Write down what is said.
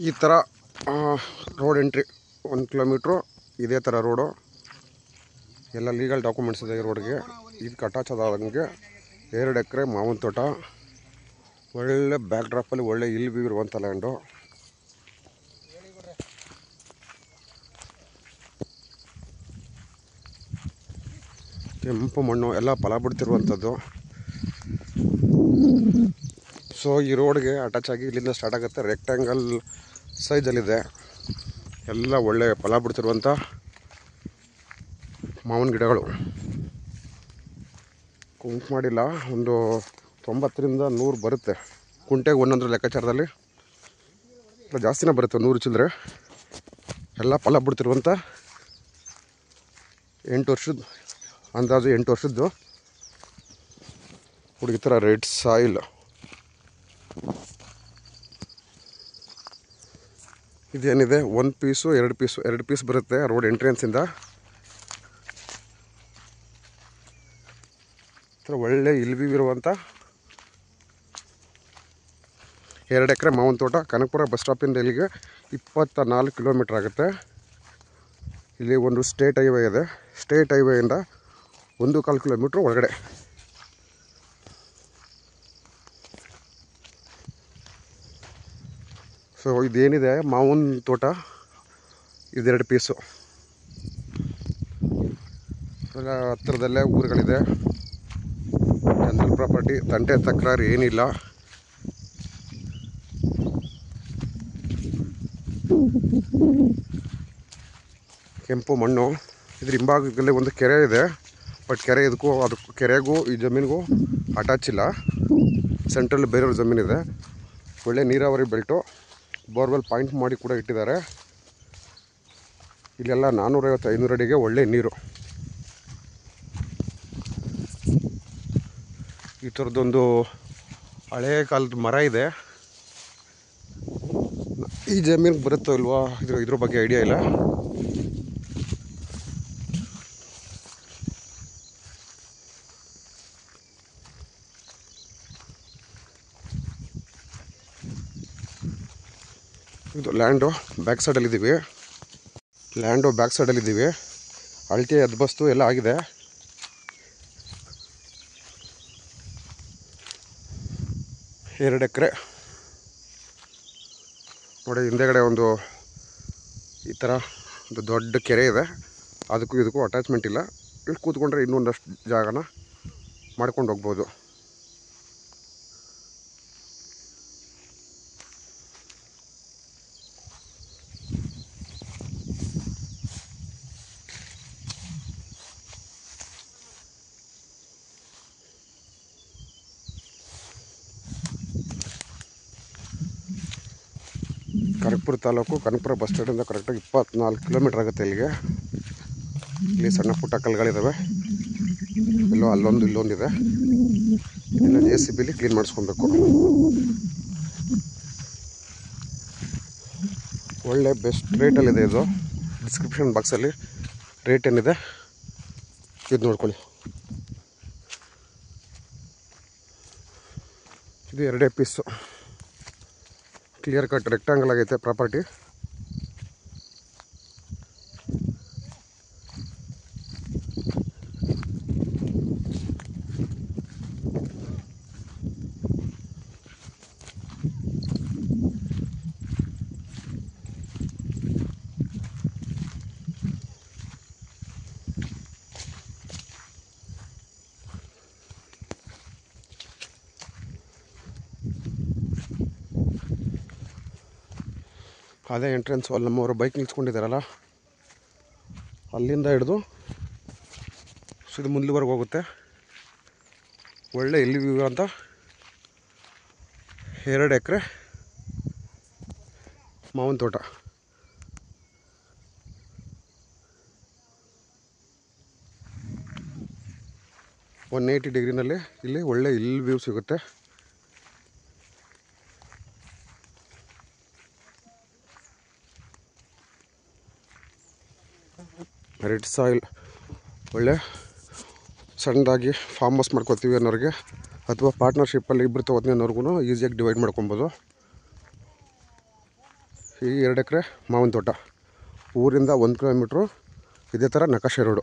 ಈ ಥರ road entry 1 kilometre ಇದೇ ಥರ ರೋಡು. ಎಲ್ಲ ಲೀಗಲ್ ಡಾಕ್ಯುಮೆಂಟ್ಸ್ ಇದೆ ಈ ರೋಡ್ಗೆ. ಇದಕ್ಕೆ ಅಟ್ಯಾಚ್ ಆದಂಗೆ 2 ಎಕರೆ ಮಾವಿನ ತೋಟ, ಒಳ್ಳೆ ಬ್ಯಾಕ್ ಡ್ರಾಪಲ್ಲಿ ಒಳ್ಳೆ ಹಿಲ್ ವ್ಯೂ ಇರುವಂಥ ಲ್ಯಾಂಡು. ಕೆಂಪು ಮಣ್ಣು ಎಲ್ಲ ಫಲ ಬಿಡ್ತಿರುವಂಥದ್ದು. ಸೊ ಈ ರೋಡ್ಗೆ ಅಟ್ಯಾಚ್ ಆಗಿ ಇಲ್ಲಿಂದ ಸ್ಟಾರ್ಟ್ ಆಗುತ್ತೆ. ರೆಕ್ಟ್ಯಾಂಗಲ್ ಸೈಜಲ್ಲಿದೆ. ಎಲ್ಲ ಒಳ್ಳೆ ಫಲ ಬಿಡ್ತಿರುವಂಥ ಮಾವಿನ ಗಿಡಗಳು. ಕುಂಟು ಮಾಡಿಲ್ಲ, ಒಂದು 90ರಿಂದ 100 ಬರುತ್ತೆ ಕುಂಟೆಗೆ ಒಂದೊಂದರ ಲೆಕ್ಕಾಚಾರದಲ್ಲಿ. ಜಾಸ್ತಿನೇ ಬರುತ್ತೆ, 100 ಚಿಲ್ಲರೆ. ಎಲ್ಲ ಫಲ ಬಿಡ್ತಿರುವಂಥ 8 ವರ್ಷದ ಅಂದಾಜು 8 ವರ್ಷದ್ದು ಹುಡುಗಿ ಥರ ರೆಡ್ ಸಾಯಿಲ್. ಇದೇನಿದೆ 1 ಪೀಸು 2 ಪೀಸ್ ಬರುತ್ತೆ ರೋಡ್ ಎಂಟ್ರೆನ್ಸಿಂದ. ಒಳ್ಳೆ ಇಲ್ವಿ ಇರುವಂಥ 2 ಎಕರೆ ಮಾವಿನ ತೋಟ. ಕನಕಪುರ ಬಸ್ ಸ್ಟಾಪಿಂದ ಇಲ್ಲಿಗೆ 24 ಕಿಲೋಮೀಟ್ರ್ ಆಗುತ್ತೆ. ಇಲ್ಲಿ ಒಂದು ಸ್ಟೇಟ್ ಹೈವೇ ಇದೆ. ಸ್ಟೇಟ್ ಹೈವೇಯಿಂದ 1.25 ಕಿಲೋಮೀಟ್ರ್ ಒಳಗಡೆ. ಸೊ ಇದೇನಿದೆ ಮಾವಿನ ತೋಟ, ಇದು 2 ಪೀಸು. ಎಲ್ಲ ಹತ್ತಿರದಲ್ಲೇ ಊರುಗಳಿದೆ. ಜನರಲ್ ಪ್ರಾಪರ್ಟಿ, ತಂಟೆ ತಕರಾರು ಏನಿಲ್ಲ. ಕೆಂಪು ಮಣ್ಣು. ಇದ್ರ ಹಿಂಭಾಗದಲ್ಲಿ ಒಂದು ಕೆರೆ ಇದೆ. ಬಟ್ ಕೆರೆ ಅದಕ್ಕೂ ಕೆರೆಗೂ ಈ ಜಮೀನಿಗೂ ಅಟ್ಯಾಚ್ ಇಲ್ಲ. ಸೆಂಟ್ರಲ್ಲಿ ಬೇರೆಯವ್ರ ಜಮೀನಿದೆ. ಒಳ್ಳೆ ನೀರಾವರಿ ಬೆಲ್ಟು. ಬೋರ್ವೆಲ್ ಪಾಯಿಂಟ್ ಮಾಡಿ ಕೂಡ ಇಟ್ಟಿದ್ದಾರೆ. ಇಲ್ಲೆಲ್ಲ 450-500 ಅಡಿಗೆ ಒಳ್ಳೆ ನೀರು. ಈ ಥರದ್ದೊಂದು ಹಳೇ ಕಾಲದ ಮರ ಇದೆ. ಈ ಜಮೀನಿಗೆ ಬರುತ್ತೋ ಇಲ್ವಾ ಇದ್ರ ಬಗ್ಗೆ ಐಡಿಯಾ ಇಲ್ಲ. ಇದು ಲ್ಯಾಂಡು ಬ್ಯಾಕ್ ಸೈಡಲ್ಲಿದ್ದೀವಿ. ಅಳತೆ ಅದ್ಬಸ್ತು ಎಲ್ಲ ಆಗಿದೆ. ಎರಡು ಎಕರೆ ನೋಡಿ. ಹಿಂದೆಗಡೆ ಒಂದು ಈ ಥರ ಒಂದು ದೊಡ್ಡ ಕೆರೆ ಇದೆ. ಅದಕ್ಕೂ ಇದಕ್ಕೂ ಅಟ್ಯಾಚ್ಮೆಂಟ್ ಇಲ್ಲ. ಇಲ್ಲಿ ಕೂತ್ಕೊಂಡ್ರೆ ಇನ್ನೊಂದಷ್ಟು ಜಾಗನ ಮಾಡ್ಕೊಂಡು ಹೋಗ್ಬೋದು. ಕನಕಪುರ ತಾಲೂಕು, ಕನಕಪುರ ಬಸ್ ಸ್ಟ್ಯಾಂಡಿಂದ ಕರೆಕ್ಟಾಗಿ 24 ಕಿಲೋಮೀಟ್ರ್ ಆಗುತ್ತೆ ಇಲ್ಲಿಗೆ. ಇಲ್ಲಿ ಸಣ್ಣ ಪುಟ್ಟ ಕಲ್ಲುಗಳಿದ್ದಾವೆ. ಎಲ್ಲೋ ಅಲ್ಲೊಂದು ಇಲ್ಲೊಂದಿದೆ. ಇನ್ನು JCBಲಿ ಕ್ಲೀನ್ ಮಾಡಿಸ್ಕೊಬೇಕು. ಒಳ್ಳೆ ಬೆಸ್ಟ್ ರೇಟಲ್ಲಿದೆ ಇದು. ಡಿಸ್ಕ್ರಿಪ್ಷನ್ ಬಾಕ್ಸಲ್ಲಿ ರೇಟ್ ಏನಿದೆ ಇದು ನೋಡ್ಕೊಳ್ಳಿ. ಇದು 2 ಪೀಸು. ಕ್ಲಿಯರ್ ಕಟ್ ರೆಕ್ಟಾಂಗಲ್ ಆಗೈತೆ ಪ್ರಾಪರ್ಟಿ. ಅದೇ ಎಂಟ್ರೆನ್ಸು. ಅಲ್ಲಿ ನಮ್ಮವರು ಬೈಕ್ ನಿಲ್ಸ್ಕೊಂಡಿದ್ದಾರಲ್ಲ, ಅಲ್ಲಿಂದ ಹಿಡಿದು ಇದು ಮುಂದ್ವರೆಗೆ ಹೋಗುತ್ತೆ. ಒಳ್ಳೆ ಇಲ್ಲಿ ವ್ಯೂ ಅಂತ 2 ಎಕರೆ ಮಾವಿನ ತೋಟ. ಡಿಗ್ರಿನಲ್ಲಿ ಇಲ್ಲಿ ಒಳ್ಳೆ ಇಲ್ಲಿ ವ್ಯೂ ಸಿಗುತ್ತೆ. Red soil. ಒಳ್ಳೆ ಸಣ್ಣದಾಗಿ ಫಾರ್ಮ್ ಹೌಸ್ ಮಾಡ್ಕೋತೀವಿ ಅನ್ನೋರಿಗೆ, ಅಥವಾ ಪಾರ್ಟ್ನರ್ಶಿಪ್ಪಲ್ಲಿ ಇಬ್ಬರು ತೊಗೋತೀನಿ ಅನ್ನೋರ್ಗು ಈಸಿಯಾಗಿ ಡಿವೈಡ್ ಮಾಡ್ಕೊಬೋದು. ಈ 2 ಎಕರೆ ಮಾವಿನ ತೋಟ. ಊರಿಂದ 1 ಕಿಲೋಮೀಟ್ರು ಇದೇ ಥರ ನಕಾಶೆ ರೋಡು.